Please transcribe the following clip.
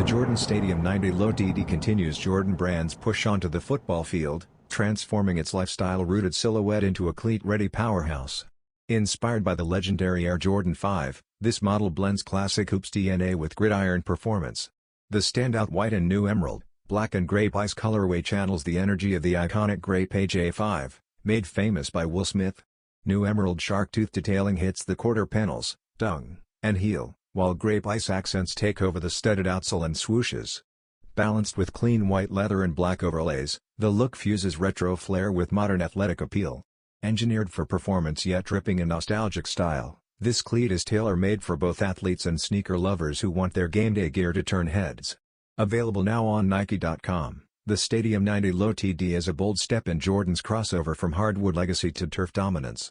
The Jordan Stadium 90 Low TD continues Jordan brand's push onto the football field, transforming its lifestyle-rooted silhouette into a cleat-ready powerhouse. Inspired by the legendary Air Jordan 5, this model blends classic hoops DNA with gridiron performance. The standout white and new emerald, black and Grape Ice colorway channels the energy of the iconic Grape J5, made famous by Will Smith. New emerald shark-tooth detailing hits the quarter panels, tongue, and heel, while Grape Ice accents take over the studded outsole and swooshes. Balanced with clean white leather and black overlays, the look fuses retro flair with modern athletic appeal. Engineered for performance yet dripping in nostalgic style, this cleat is tailor-made for both athletes and sneaker lovers who want their game day gear to turn heads. Available now on Nike.com, the Stadium 90 Low TD is a bold step in Jordan's crossover from hardwood legacy to turf dominance.